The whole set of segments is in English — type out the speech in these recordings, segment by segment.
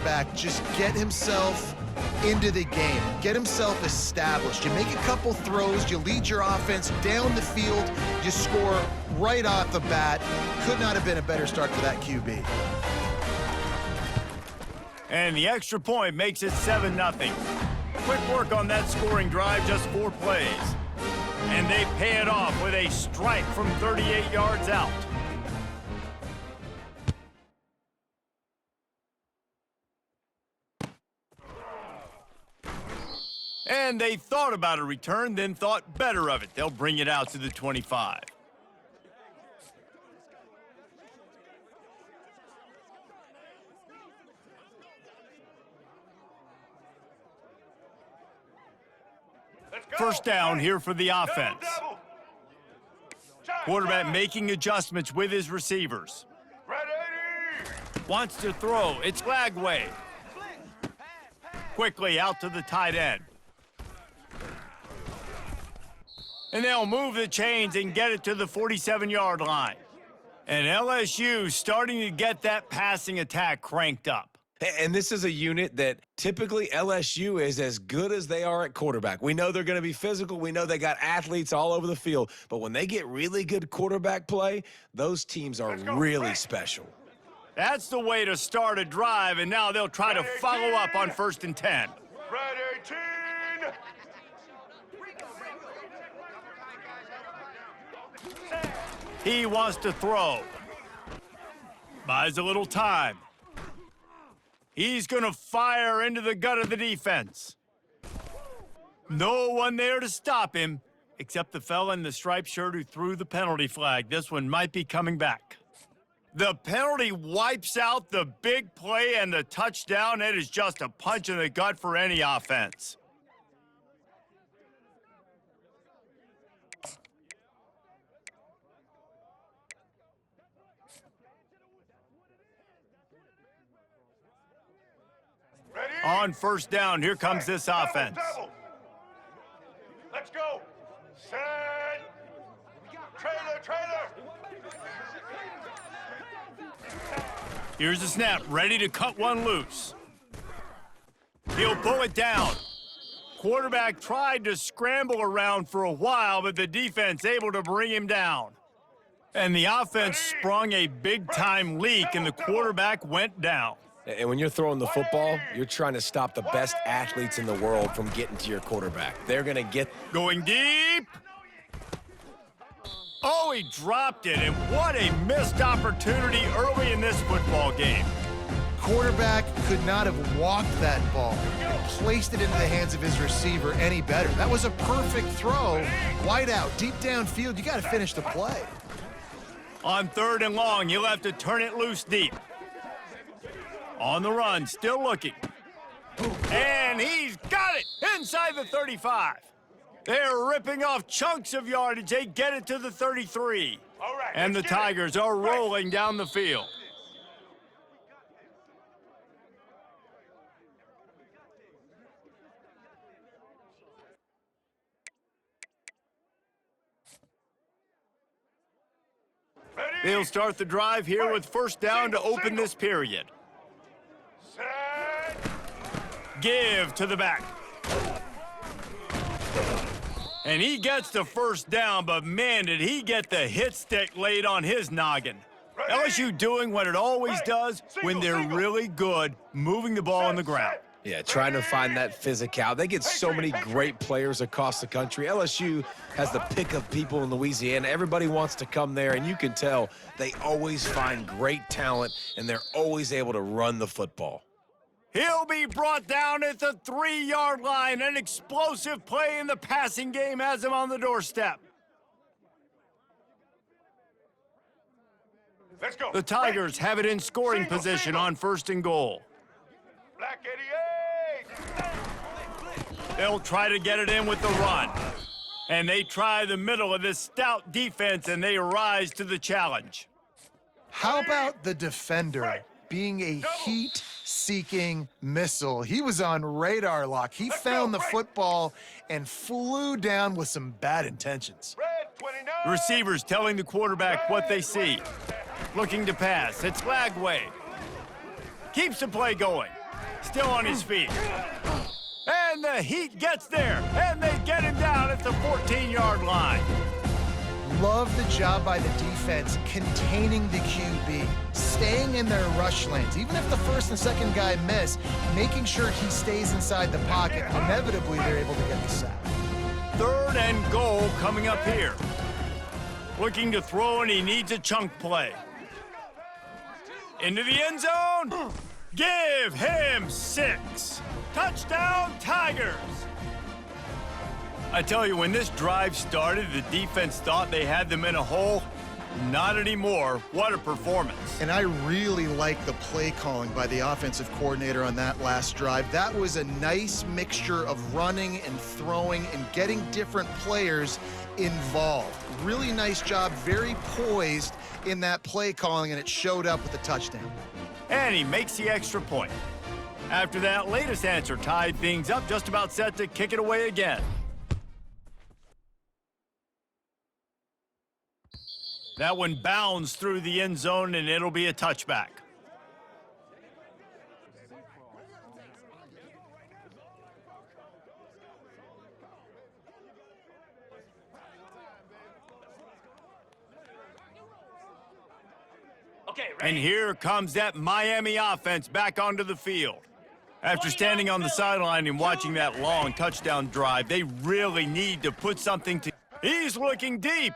back just get himself into the game, get himself established. You make a couple throws, you lead your offense down the field, you score right off the bat. Could not have been a better start for that QB. And the extra point makes it 7-0. Quick work on that scoring drive, just 4 plays. And they pay it off with a strike from 38 yards out. And they thought about a return, then thought better of it. They'll bring it out to the 25. First down here for the offense. Quarterback making adjustments with his receivers. Wants to throw. It's Lagway. Quickly out to the tight end. And they'll move the chains and get it to the 47-yard line. And LSU starting to get that passing attack cranked up. And this is a unit that typically LSU is as good as they are at quarterback. We know they're going to be physical. We know they got athletes all over the field. But when they get really good quarterback play, those teams are really special. That's the way to start a drive, and now they'll try to follow up on 1st and 10. Red 18. He wants to throw. Buys a little time. He's going to fire into the gut of the defense. No one there to stop him, except the fella in the striped shirt who threw the penalty flag. This one might be coming back. The penalty wipes out the big play and the touchdown. It is just a punch in the gut for any offense. On 1st down, here comes this offense. Let's go. Set. Trailer. Here's the snap, ready to cut one loose. He'll pull it down. Quarterback tried to scramble around for a while, but the defense able to bring him down. And the offense sprung a big-time leak, and the quarterback went down. And when you're throwing the football, you're trying to stop the best athletes in the world from getting to your quarterback. They're going to get... Going deep. Oh, he dropped it, and what a missed opportunity early in this football game. Quarterback could not have walked that ball and placed it into the hands of his receiver any better. That was a perfect throw. Wide out, deep downfield. You got to finish the play. On 3rd and long, you'll have to turn it loose deep. On the run, still looking. And he's got it inside the 35. They're ripping off chunks of yardage. They get it to the 33. All right, and the Tigers are rolling down the field. They'll start the drive here with 1st down to open this period. Give to the back. And he gets the 1st down, but man, did he get the hit stick laid on his noggin. LSU doing what it always does when they're really good, moving the ball on the ground. Yeah, trying to find that physical. They get so many great players across the country. LSU has the pick of people in Louisiana. Everybody wants to come there, and you can tell they always find great talent, and they're always able to run the football. He'll be brought down at the 3-yard line. An explosive play in the passing game has him on the doorstep. Let's go. The Tigers have it in scoring position on 1st and goal. Black 88. They'll try to get it in with the run. And they try the middle of this stout defense, and they rise to the challenge. How about the defender being a heat-seeking missile? He was on radar lock. He found the football and flew down with some bad intentions. Red 29. Receivers telling the quarterback what they see. Looking to pass. It's Lagway. Keeps the play going. Still on his feet. And the heat gets there, and they get him down at the 14-yard line. Love the job by the defense containing the QB, staying in their rush lanes. Even if the first and second guy miss, making sure he stays inside the pocket. Inevitably, they're able to get the sack. 3rd and goal coming up here. Looking to throw, and he needs a chunk play. Into the end zone. Give him 6. Touchdown, Tigers. I tell you, when this drive started, the defense thought they had them in a hole. Not anymore. What a performance. And I really like the play calling by the offensive coordinator on that last drive. That was a nice mixture of running and throwing and getting different players involved. Really nice job, very poised in that play calling, and it showed up with a touchdown. And he makes the extra point. After that latest answer tied things up, just about set to kick it away again. That one bounds through the end zone, and it'll be a touchback. And here comes that Miami offense back onto the field. After standing on the sideline and watching that long touchdown drive, they really need to put something to... He's looking deep.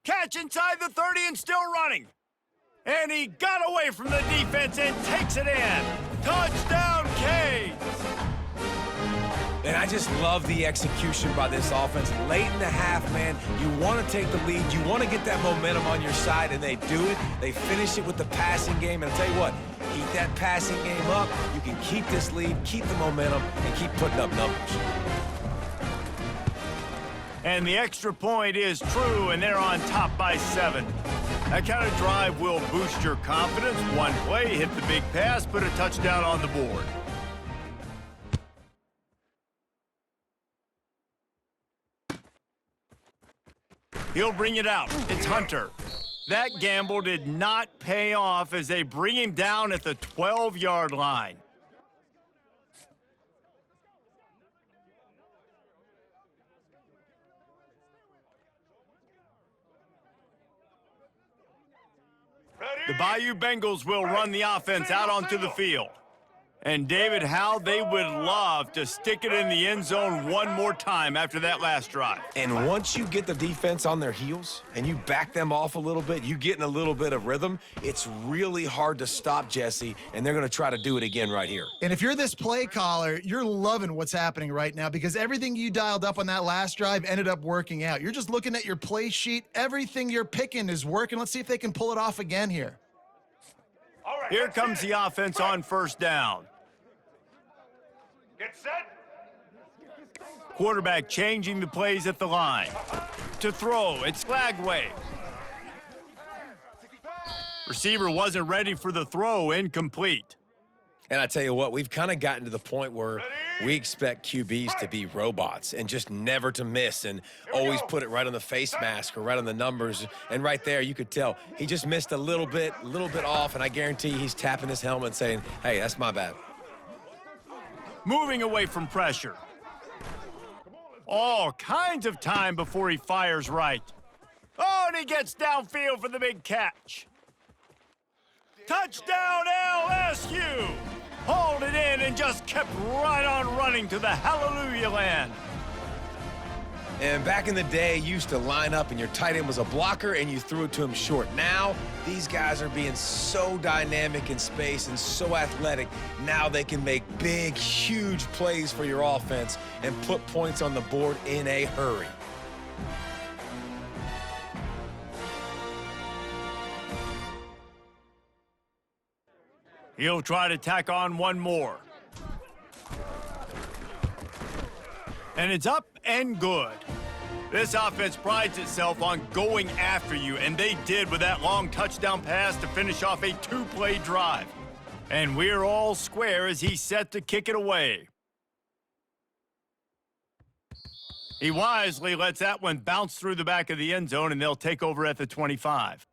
Catch inside the 30 and still running. And he got away from the defense and takes it in. Touchdown, Canes! And I just love the execution by this offense. Late in the half, man, you want to take the lead. You want to get that momentum on your side, and they do it. They finish it with the passing game. And I'll tell you what, keep that passing game up. You can keep this lead, keep the momentum, and keep putting up numbers. And the extra point is true, and they're on top by 7. That kind of drive will boost your confidence. One play, hit the big pass, put a touchdown on the board. He'll bring it out. It's Hunter. That gamble did not pay off as they bring him down at the 12-yard line. The Bayou Bengals will run the offense out onto the field. And David, how they would love to stick it in the end zone one more time after that last drive. And once you get the defense on their heels and you back them off a little bit, you get in a little bit of rhythm, it's really hard to stop, Jesse, and they're going to try to do it again right here. And if you're this play caller, you're loving what's happening right now because everything you dialed up on that last drive ended up working out. You're just looking at your play sheet. Everything you're picking is working. Let's see if they can pull it off again here. All right, Here comes the offense on 1st down. Get set. Quarterback changing the plays at the line. To throw, it's Flagway. Receiver wasn't ready for the throw, incomplete. And I tell you what, we've kind of gotten to the point where we expect QBs to be robots and just never to miss and always put it right on the face mask or right on the numbers. And right there, you could tell he just missed a little bit off, and I guarantee he's tapping his helmet saying, hey, that's my bad. Moving away from pressure. All kinds of time before he fires right. Oh, and he gets downfield for the big catch. Touchdown, LSU! Hauled it in and just kept right on running to the hallelujah land. And back in the day, you used to line up and your tight end was a blocker and you threw it to him short. Now, these guys are being so dynamic in space and so athletic. Now they can make big, huge plays for your offense and put points on the board in a hurry. He'll try to tack on one more. And it's up and good. This offense prides itself on going after you, and they did with that long touchdown pass to finish off a 2-play drive. And we're all square as he's set to kick it away. He wisely lets that one bounce through the back of the end zone, and they'll take over at the 25.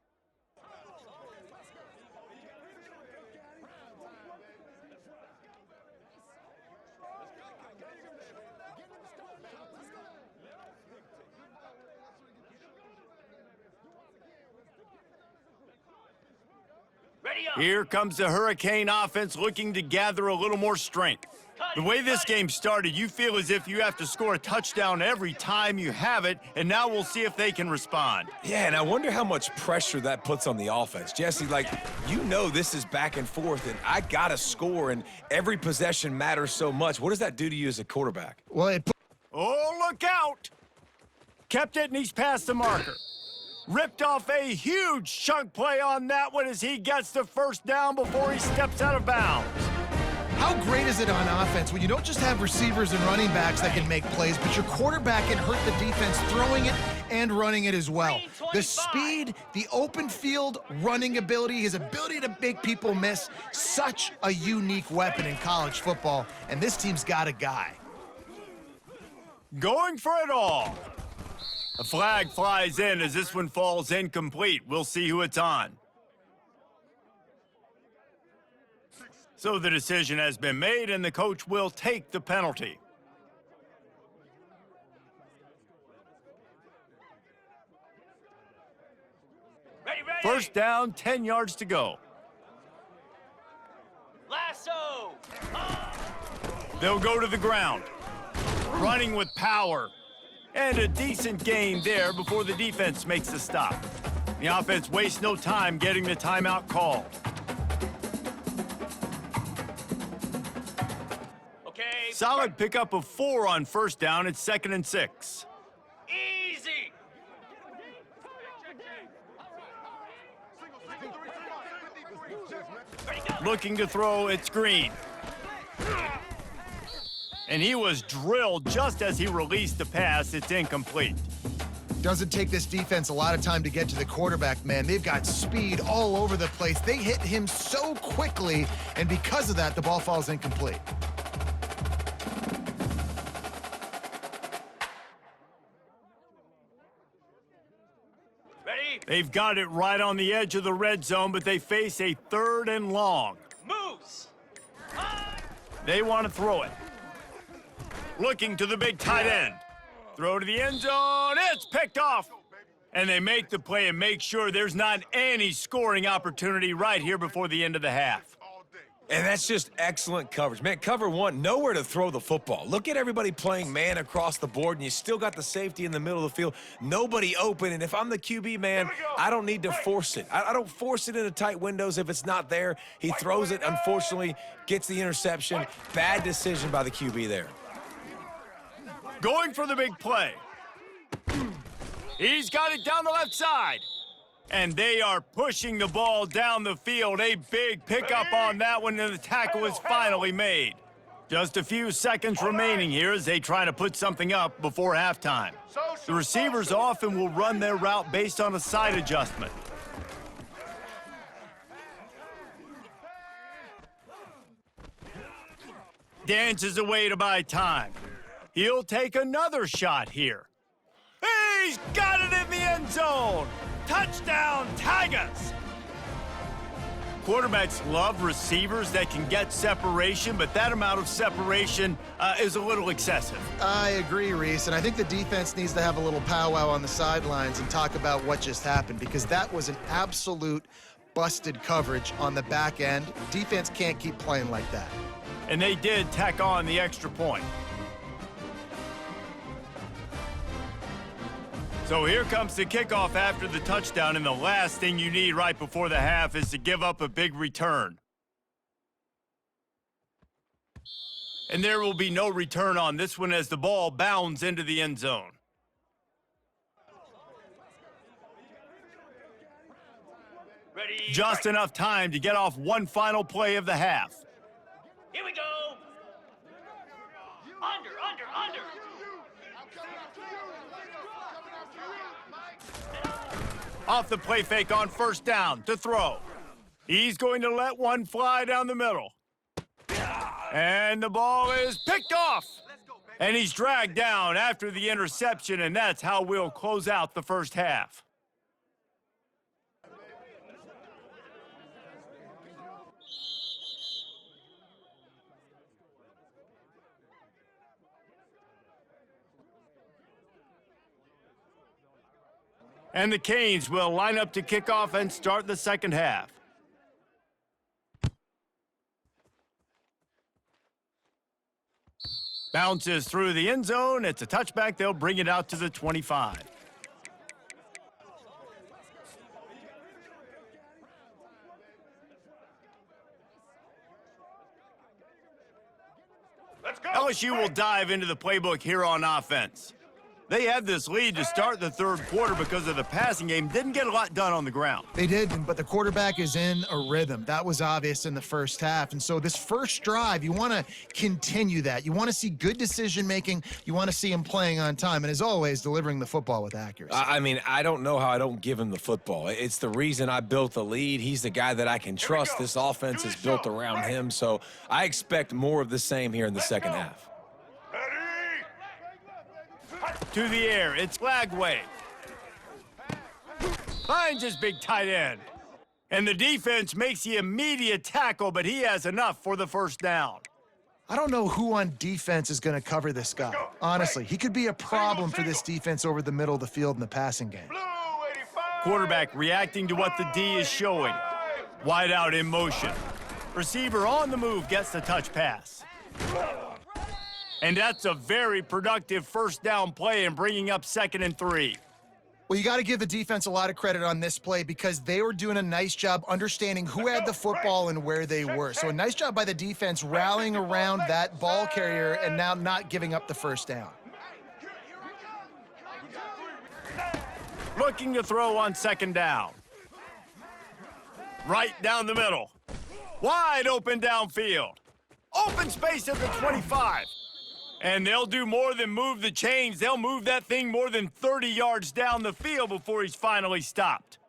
Here comes the Hurricane offense looking to gather a little more strength. The way this game started, you feel as if you have to score a touchdown every time you have it, and now we'll see if they can respond. Yeah, and I wonder how much pressure that puts on the offense. Jesse, like, you know this is back and forth, and I got to score, and every possession matters so much. What does that do to you as a quarterback? Well, Oh, look out! Kept it, and he's past the marker. Ripped off a huge chunk play on that one as he gets the first down before he steps out of bounds. how great is it on offense when you don't just have receivers and running backs that can make plays, but your quarterback can hurt the defense throwing it and running it as well. The speed, the open field running ability, his ability to make people miss, such a unique weapon in college football, and this team's got a guy. Going for it all. A flag flies in as this one falls incomplete. We'll see who it's on. So the decision has been made, and the coach will take the penalty. Ready. First down, 10 yards to go. Lasso. They'll go to the ground. Running with power. And a decent gain there before the defense makes the stop. The offense wastes no time getting the timeout called. Okay. Solid pickup of 4 on first down. It's 2nd and 6. Easy. Ready, go. Looking to throw, it's Green. And he was drilled just as he released the pass. It's incomplete. Doesn't take this defense a lot of time to get to the quarterback, man. They've got speed all over the place. They hit him so quickly, and because of that, the ball falls incomplete. Ready. They've got it right on the edge of the red zone, but they face a 3rd and long. Moves. They want to throw it. Looking to the big tight end. Throw to the end zone. It's picked off. And they make the play and make sure there's not any scoring opportunity right here before the end of the half. And that's just excellent coverage. Man, cover one, nowhere to throw the football. Look at everybody playing man across the board, and you still got the safety in the middle of the field. Nobody open, and if I'm the QB, man, I don't need to force it. I don't force it into tight windows if it's not there. He throws it, unfortunately, gets the interception. Bad decision by the QB there. Going for the big play. He's got it down the left side. And they are pushing the ball down the field. A big pickup on that one, and the tackle is finally made. Just a few seconds remaining here as they try to put something up before halftime. The receivers often will run their route based on a side adjustment. Dances away to buy time. He'll take another shot here. He's got it in the end zone! Touchdown, Tigers! Quarterbacks love receivers that can get separation, but that amount of separation is a little excessive. I agree, Reese, and I think the defense needs to have a little powwow on the sidelines and talk about what just happened, because that was an absolute busted coverage on the back end. Defense can't keep playing like that. And they did tack on the extra point. So here comes the kickoff after the touchdown, and the last thing you need right before the half is to give up a big return. And there will be no return on this one as the ball bounds into the end zone. Ready. Just enough time to get off one final play of the half. Here we go. Under. Off the play fake on first down to throw. He's going to let one fly down the middle. And the ball is picked off. And he's dragged down after the interception, and that's how we'll close out the first half. And the Canes will line up to kick off and start the second half. Bounces through the end zone. It's a touchback. They'll bring it out to the 25. Let's go. LSU will dive into the playbook here on offense. They had this lead to start the third quarter because of the passing game. Didn't get a lot done on the ground. They did, but the quarterback is in a rhythm. That was obvious in the first half. And so this first drive, you want to continue that. You want to see good decision-making. You want to see him playing on time. And as always, delivering the football with accuracy. I mean, I don't know how I don't give him the football. It's the reason I built the lead. He's the guy that I can trust. This offense is built around him. So I expect more of the same here in the second half. To the air, it's Lagway. Finds his big tight end. And the defense makes the immediate tackle, but he has enough for the first down. I don't know who on defense is going to cover this guy. Honestly, he could be a problem for this defense over the middle of the field in the passing game. Quarterback reacting to what the D is showing. Wide out in motion. Receiver on the move gets the touch pass. And that's a very productive first down play and bringing up 2nd and 3. Well, you got to give the defense a lot of credit on this play because they were doing a nice job understanding who had the football and where they were. So a nice job by the defense rallying around that ball carrier and now not giving up the first down. Looking to throw on 2nd down. Right down the middle. Wide open downfield. Open space at the 25. And they'll do more than move the chains. They'll move that thing more than 30 yards down the field before he's finally stopped.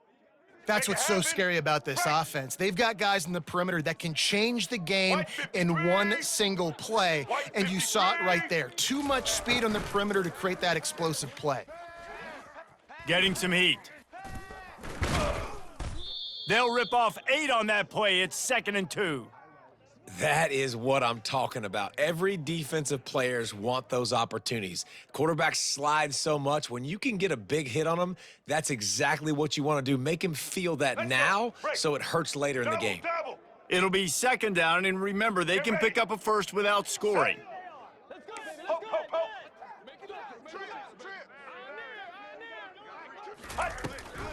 That's what's so scary about this offense. They've got guys in the perimeter that can change the game in one single play, and you saw it right there. Too much speed on the perimeter to create that explosive play. Getting some heat. They'll rip off 8 on that play. It's 2nd and 2. That is what I'm talking about. Every defensive players want those opportunities. Quarterbacks slide so much. When you can get a big hit on them, that's exactly what you want to do. Make him feel that now so it hurts later in the game. It'll be 2nd down, and remember, they can pick up a first without scoring.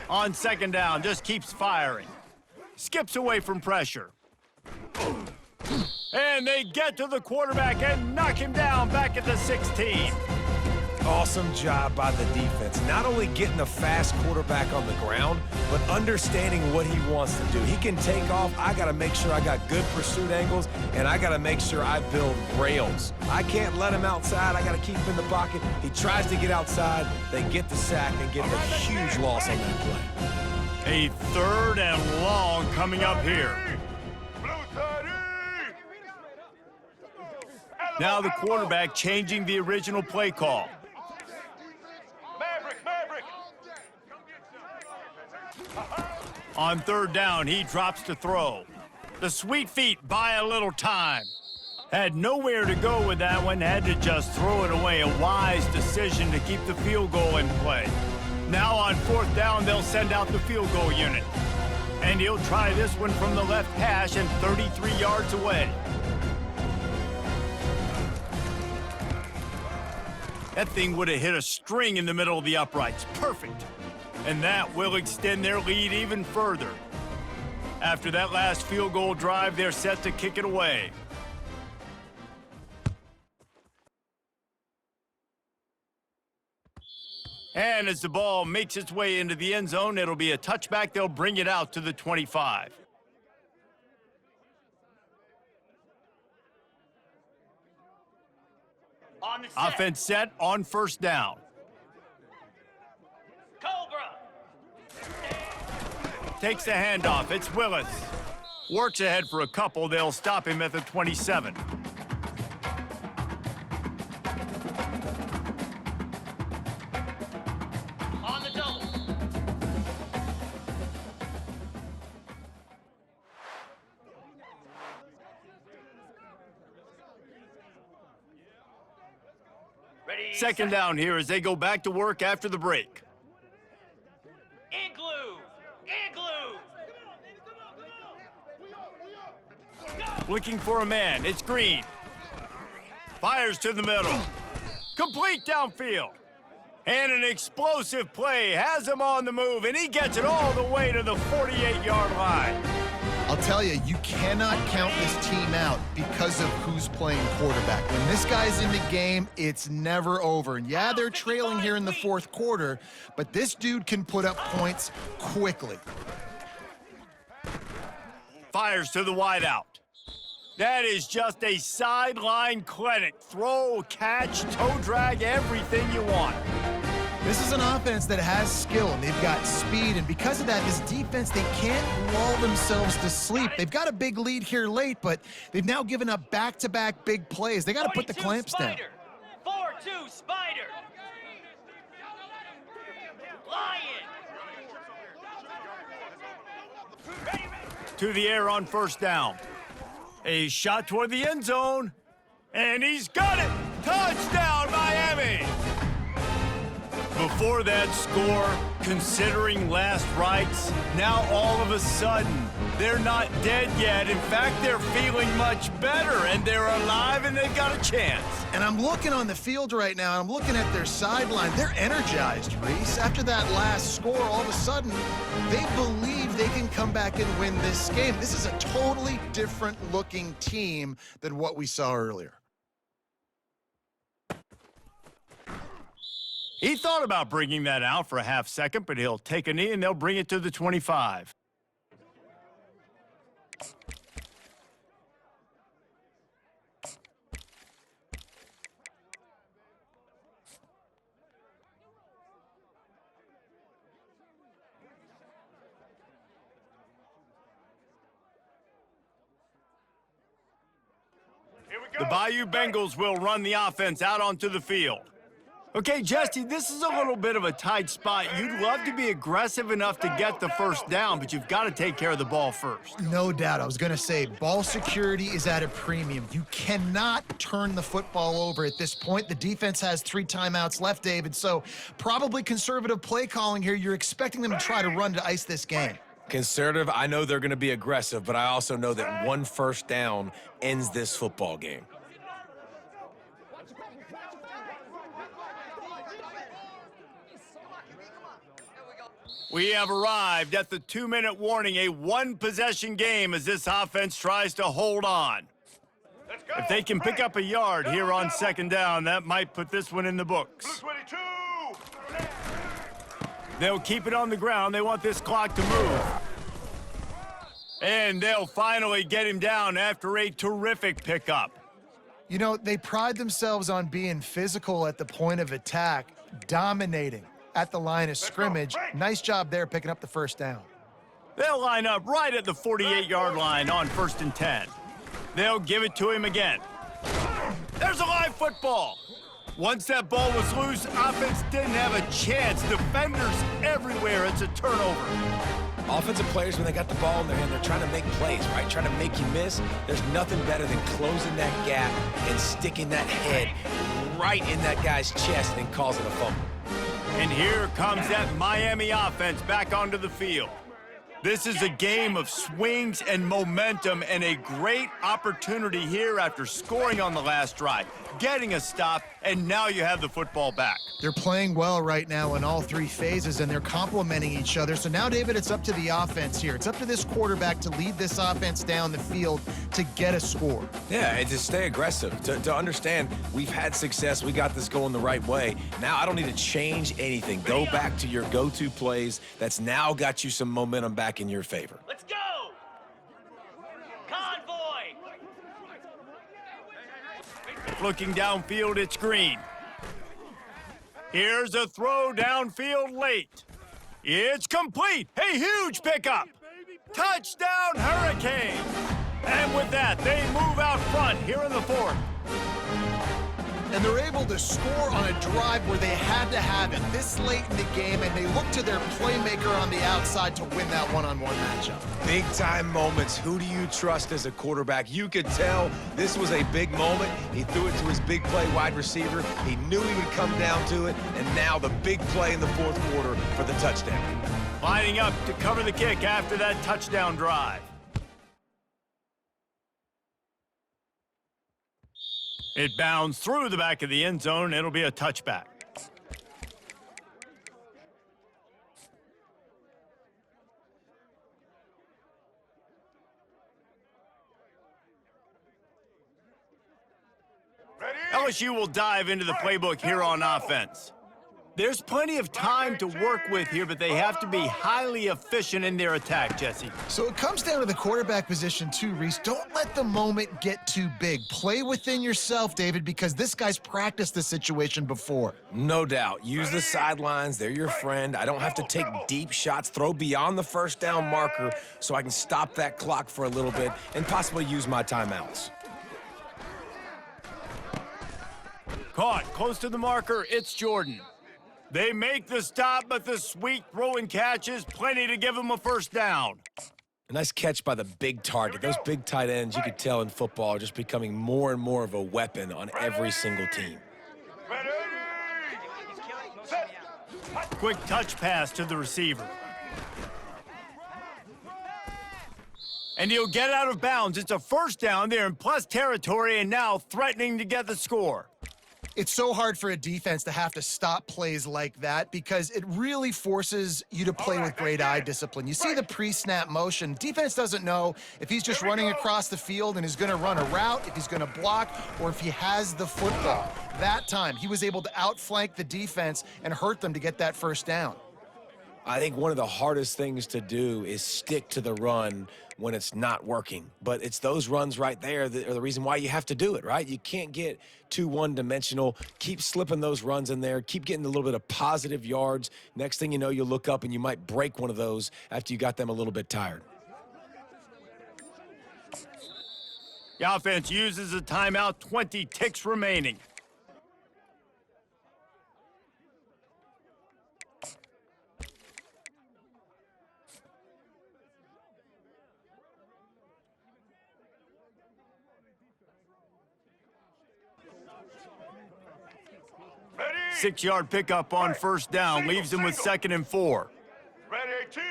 On 2nd down, just keeps firing. Skips away from pressure. And they get to the quarterback and knock him down back at the 16. Awesome job by the defense. Not only getting a fast quarterback on the ground, but understanding what he wants to do. He can take off. I got to make sure I got good pursuit angles, and I got to make sure I build rails. I can't let him outside. I got to keep him in the pocket. He tries to get outside. They get the sack and get the huge loss on that play. A 3rd and long coming up here. Now the quarterback changing the original play call. Maverick. On 3rd down, he drops to throw. The sweet feet buy a little time. Had nowhere to go with that one, had to just throw it away. A wise decision to keep the field goal in play. Now on 4th down, they'll send out the field goal unit. And he'll try this one from the left hash and 33 yards away. That thing would have hit a string in the middle of the uprights. Perfect. And that will extend their lead even further. After that last field goal drive, they're set to kick it away. And as the ball makes its way into the end zone, it'll be a touchback. They'll bring it out to the 25. On the set. Offense set on 1st down. Cobra. Takes the handoff. It's Willis. Works ahead for a couple. They'll stop him at the 27. On the double. Ready. 2nd down here as they go back to work after the break. Igloo. Looking for a man. It's Green. Fires to the middle. Complete downfield. And an explosive play has him on the move, and he gets it all the way to the 48-yard line. I'll tell you, you cannot count this team out because of who's playing quarterback. When this guy's in the game, it's never over. And yeah, they're trailing here in the fourth quarter, but this dude can put up points quickly. Fires to the wideout. That is just a sideline clinic. Throw, catch, toe drag, everything you want. This is an offense that has skill, and they've got speed, and because of that, this defense, they can't lull themselves to sleep. They've got a big lead here late, but they've now given up back-to-back big plays. They got to put the clamps down. 4-2 Spider. Lion. To the air on first down. A shot toward the end zone, and he's got it! Touchdown, Miami! Before that score, considering last rites, now all of a sudden, they're not dead yet. In fact, they're feeling much better, and they're alive, and they've got a chance. And I'm looking on the field right now, and I'm looking at their sideline. They're energized, Reese. After that last score, all of a sudden, they believe they can come back and win this game. This is a totally different-looking team than what we saw earlier. He thought about bringing that out for a half second, but he'll take a knee, and they'll bring it to the 25. The Bayou Bengals will run the offense out onto the field. Okay, Jesse, this is a little bit of a tight spot. You'd love to be aggressive enough to get the first down, but you've got to take care of the ball first. No doubt. I was going to say, ball security is at a premium. You cannot turn the football over at this point. The defense has 3 timeouts left, David, so probably conservative play calling here. You're expecting them to try to run to ice this game. Conservative, I know they're going to be aggressive, but I also know that one first down ends this football game. We have arrived at the 2-minute warning, a one-possession game as this offense tries to hold on. If they can pick up a yard here on second down, that might put this one in the books. They'll keep it on the ground. They want this clock to move. And they'll finally get him down after a terrific pickup. You know, they pride themselves on being physical at the point of attack, dominating at the line of scrimmage. Nice job there picking up the first down. They'll line up right at the 48-yard line on 1st and 10. They'll give it to him again. There's a live football. Once that ball was loose, offense didn't have a chance. Defenders everywhere. It's a turnover. Offensive players, when they got the ball in their hand, they're trying to make plays, right? Trying to make you miss. There's nothing better than closing that gap and sticking that head right in that guy's chest and causing a fumble. And here comes that Miami offense back onto the field. This is a game of swings and momentum, and a great opportunity here after scoring on the last drive, getting a stop, and now you have the football back. They're playing well right now in all 3 phases, and they're complementing each other. So now, David, it's up to the offense here. It's up to this quarterback to lead this offense down the field to get a score. Yeah, and to stay aggressive, to understand we've had success, we got this going the right way. Now I don't need to change anything. Go back to your go-to plays. That's now got you some momentum back in your favor. Let's go! Convoy! Looking downfield, it's Green. Here's a throw downfield late. It's complete. A huge pickup. Touchdown, Hurricanes. And with that, they move out front here in the 4th. And they're able to score on a drive where they had to have it this late in the game, and they look to their playmaker on the outside to win that one-on-one matchup. Big-time moments. Who do you trust as a quarterback? You could tell this was a big moment. He threw it to his big play wide receiver. He knew he would come down to it, and now the big play in the 4th quarter for the touchdown. Lining up to cover the kick after that touchdown drive. It bounds through the back of the end zone. It'll be a touchback. LSU will dive into the playbook here on offense. There's plenty of time to work with here, but they have to be highly efficient in their attack, Jesse. So it comes down to the quarterback position too, Reese. Don't let the moment get too big. Play within yourself, David, because this guy's practiced this situation before. No doubt. Use the sidelines. They're your friend. I don't have to take deep shots. Throw beyond the first down marker so I can stop that clock for a little bit and possibly use my timeouts. Caught close to the marker. It's Jordan. They make the stop, but the sweet throw and catch is plenty to give them a first down. A nice catch by the big target. Those big tight ends, you could tell in football, are just becoming more and more of a weapon on every single team. Quick touch pass to the receiver. And he'll get out of bounds. It's a first down there in plus territory and now threatening to get the score. It's so hard for a defense to have to stop plays like that because it really forces you to play with great eye discipline. You see the pre-snap motion. Defense doesn't know if he's just running across the field and is going to run a route, if he's going to block, or if he has the football. That time, he was able to outflank the defense and hurt them to get that first down. I think one of the hardest things to do is stick to the run when it's not working. But it's those runs right there that are the reason why you have to do it, right? You can't get too one-dimensional. Keep slipping those runs in there. Keep getting a little bit of positive yards. Next thing you know, you'll look up and you might break one of those after you got them a little bit tired. The offense uses a timeout, 20 ticks remaining. Ready? 6-yard pickup on first down leaves him with 2nd and 4. Ready, 18.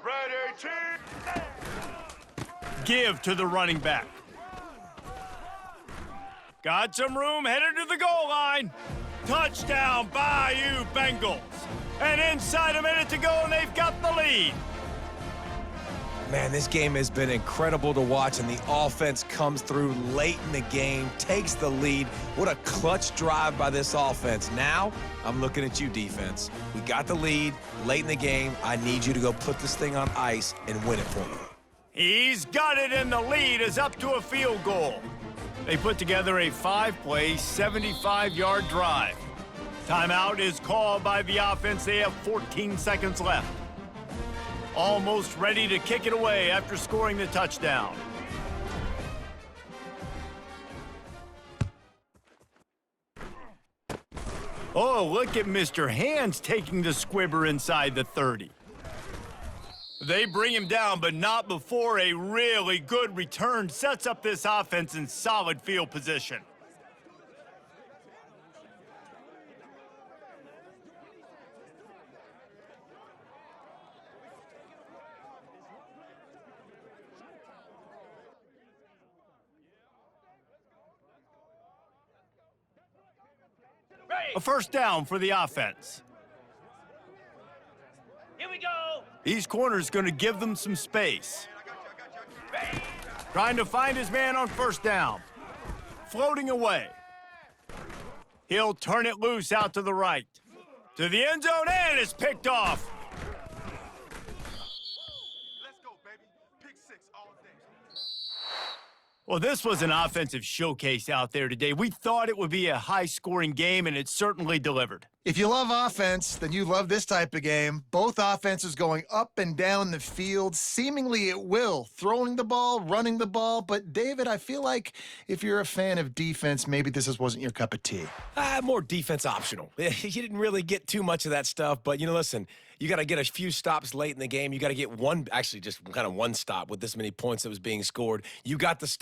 Ready, 18. Give to the running back. Got some room, headed to the goal line. Touchdown, Bayou Bengals. And inside a minute to go, and they've got the lead. Man, this game has been incredible to watch, and the offense comes through late in the game, takes the lead. What a clutch drive by this offense. Now, I'm looking at you, defense. We got the lead late in the game. I need you to go put this thing on ice and win it for me. He's got it, and the lead is up to a field goal. They put together a 5-play, 75-yard drive. Timeout is called by the offense. They have 14 seconds left. Almost ready to kick it away after scoring the touchdown. Oh, look at Mr. Hands taking the squibber inside the 30. They bring him down, but not before a really good return sets up this offense in solid field position. A first down for the offense. Here we go. These corners going to give them some space. Trying to find his man on first down. Floating away. He'll turn it loose out to the right. To the end zone, and it's picked off. Let's go, baby. Pick 6 all day. Well, this was an offensive showcase out there today. We thought it would be a high-scoring game, and it certainly delivered. If you love offense, then you love this type of game. Both offenses going up and down the field, seemingly at will, throwing the ball, running the ball. But, David, I feel like if you're a fan of defense, maybe this wasn't your cup of tea. More defense optional. You didn't really get too much of that stuff, but, listen, you got to get a few stops late in the game. You got to get one, actually just kind of one stop with this many points that was being scored. You got the stop.